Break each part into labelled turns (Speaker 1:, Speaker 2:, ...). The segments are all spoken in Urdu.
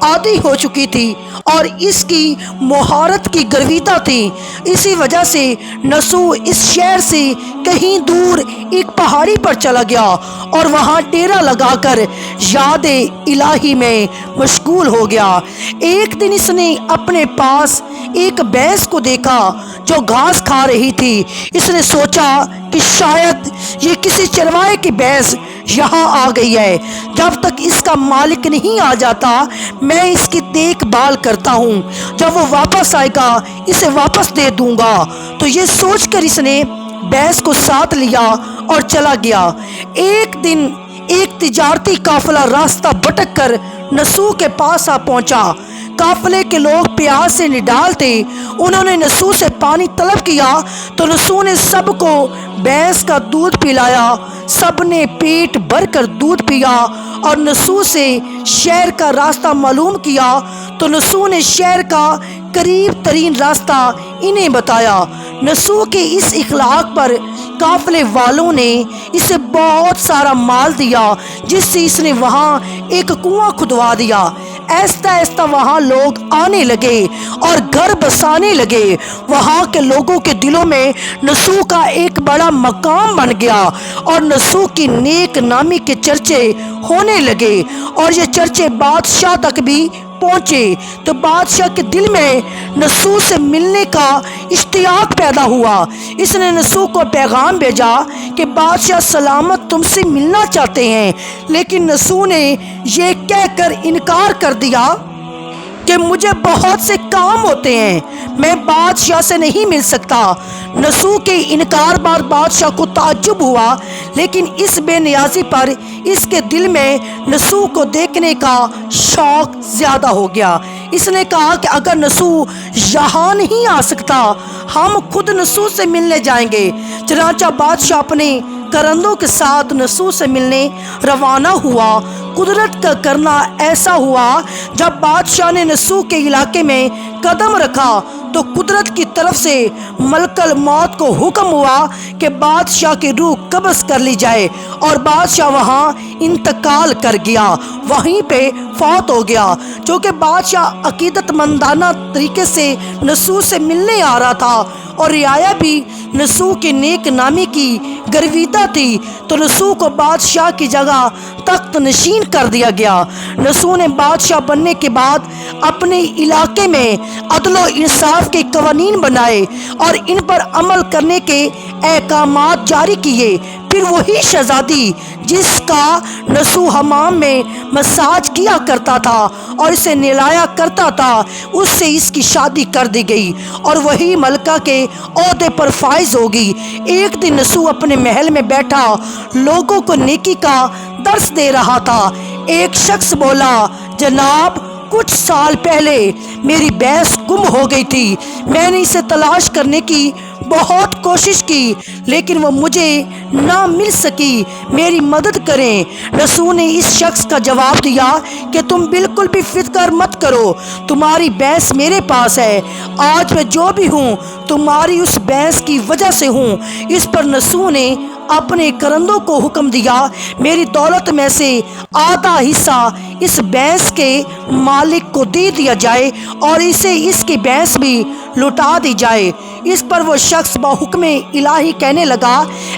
Speaker 1: عادی ہو چکی تھی اور اس کی مہارت کی گرویدہ تھی۔ اسی وجہ سے نسو اس شہر سے کہیں دور ایک پہاڑی پر چلا گیا اور وہاں ڈیرا لگا کر یاد الہی میں مشغول ہو گیا۔ ایک دن اس نے اپنے پاس ایک بھینس کو دیکھا جو گھاس کھا رہی تھی۔ اس نے سوچا کہ شاید یہ کسی چروائے کی بھینس یہاں آ گئی ہے، جب تک اس کا مالک نہیں آ جاتا میں اس کی دیکھ بھال کرتا ہوں، جب وہ واپس آئے گا اسے واپس دے دوں گا۔ تو یہ سوچ کر اس نے بھینس کو ساتھ لیا اور چلا گیا۔ ایک دن ایک تجارتی قافلہ راستہ بھٹک کر نسو کے پاس آ پہنچا۔ قافلے کے لوگ پیاس سے نڈال تھے۔ انہوں نے نسو سے پانی طلب کیا تو نسو نے سب کو بھینس کا دودھ پلایا۔ سب نے پیٹ بھر کر دودھ پیا اور نسو سے شہر کا راستہ معلوم کیا تو نسو نے شہر کا قریب ترین راستہ انہیں بتایا۔ نسو کے اس اخلاق پر قافلے والوں نے اسے بہت سارا مال دیا، جس سے اس نے وہاں ایک کنواں کھدوا دیا۔ آہستہ آہستہ وہاں لوگ آنے لگے اور گھر بسانے لگے۔ وہاں کے لوگوں کے دلوں میں نسو کا ایک بڑا مقام بن گیا اور نسو کی نیک نامی کے چرچے ہونے لگے اور یہ چرچے بادشاہ تک بھی پہنچے۔ تو بادشاہ کے دل میں نسو سے ملنے کا اشتیاق پیدا ہوا۔ اس نے نسو کو پیغام بھیجا کہ بادشاہ سلامت تم سے ملنا چاہتے ہیں، لیکن نسو نے یہ کہہ کر انکار کر دیا کہ مجھے بہت سے کام ہوتے ہیں، میں بادشاہ سے نہیں مل سکتا۔ نسو کے انکار بار بادشاہ کو تعجب ہوا، لیکن اس بے نیازی پر اس کے دل میں نسو کو دیکھنے کا شوق زیادہ ہو گیا۔ اس نے کہا کہ اگر نسو یہاں نہیں آ سکتا ہم خود نسو سے ملنے جائیں گے۔ چنانچہ بادشاہ اپنے کرندوں کے ساتھ نسو سے ملنے روانہ ہوا۔ قدرت کا کرنا ایسا ہوا، جب بادشاہ نے نسو کے علاقے میں قدم رکھا تو قدرت کی طرف سے ملک الموت کو حکم ہوا کہ بادشاہ کی روح قبض کر لی جائے اور بادشاہ وہاں انتقال کر گیا، وہیں پہ فوت ہو گیا۔ چونکہ بادشاہ عقیدت مندانہ طریقے سے نسو سے ملنے آ رہا تھا اور رعایا بھی نسو کی نیک نامی کی گرویدہ تھی، تو نسو کو بادشاہ کی جگہ تخت نشین کر دیا گیا۔ نسو نے بادشاہ بننے کے بعد اپنے علاقے میں عدل و انصاف کے قوانین بنائے اور ان پر عمل کرنے کے احکامات جاری کیے۔ پھر وہی شہزادی جس کا نسو حمام میں مساج کیا کرتا تھا اور اسے نہلایا کرتا تھا، اس سے اس کی شادی کر دی گئی اور وہی ملکہ کے عہدے پر فائز ہوگی۔ ایک دن نسو اپنے محل میں بیٹھا لوگوں کو نیکی کا درس دے رہا تھا۔ ایک شخص بولا، جناب کچھ سال پہلے میری بھینس گم ہو گئی تھی، میں نے اسے تلاش کرنے کی بہت کوشش کی لیکن وہ مجھے نہ مل سکی، میری مدد کریں۔ نسو نے اس شخص کا جواب دیا کہ تم بالکل بھی فکر مت کرو، تمہاری بھینس میرے پاس ہے، آج میں جو بھی ہوں تمہاری اس بھینس کی وجہ سے ہوں۔ اس پر نسو نے اپنے کرندوں کو حکم دیا، میری دولت میں سے آدھا حصہ اس بھینس کے مالک کو دے دیا جائے اور اسے اس کی بھینس بھی لوٹا دی جائے۔ اس پر وہ شخص بحکم الہی کہنے لگا،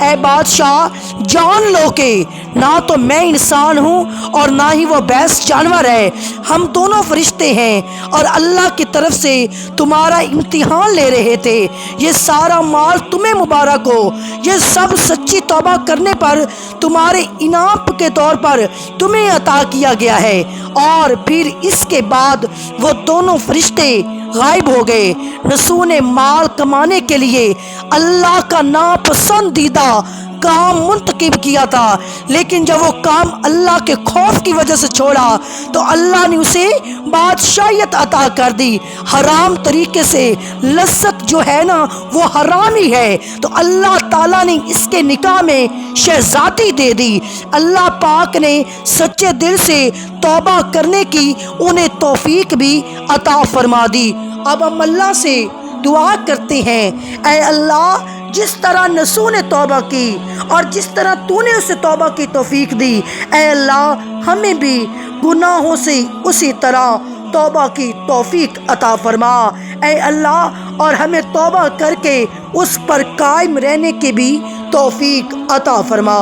Speaker 1: اے بادشاہ جان لو کہ نہ تو میں انسان ہوں اور نہ ہی وہ بھینس جانور ہے، ہم دونوں فرشتے ہیں اور اللہ کی طرف سے تمہارا امتحان لے رہے تھے۔ یہ سارا مال تمہیں مبارک ہو، یہ سب سچی توبہ کرنے پر تمہارے انعام کے طور پر تمہیں عطا کیا گیا ہے۔ اور پھر اس کے بعد وہ دونوں فرشتے غائب ہو گئے۔ نسو نے مال کمانے کے لیے اللہ کا ناپسندیدہ کام منتخب کیا تھا، لیکن جب وہ کام اللہ کے خوف کی وجہ سے چھوڑا تو اللہ نے اسے بادشاہیت عطا کر دی۔ حرام طریقے سے لذت جو ہے نا وہ حرام ہی ہے، تو اللہ تعالیٰ نے اس کے نکاح میں شہزادی دے دی۔ اللہ پاک نے سچے دل سے توبہ کرنے کی انہیں توفیق بھی عطا فرما دی۔ اب ہم اللہ سے دعا کرتے ہیں، اے اللہ جس طرح نسو نے توبہ کی اور جس طرح تو نے اسے توبہ کی توفیق دی، اے اللہ ہمیں بھی گناہوں سے اسی طرح توبہ کی توفیق عطا فرما اے اللہ، اور ہمیں توبہ کر کے اس پر قائم رہنے کی بھی توفیق عطا فرما۔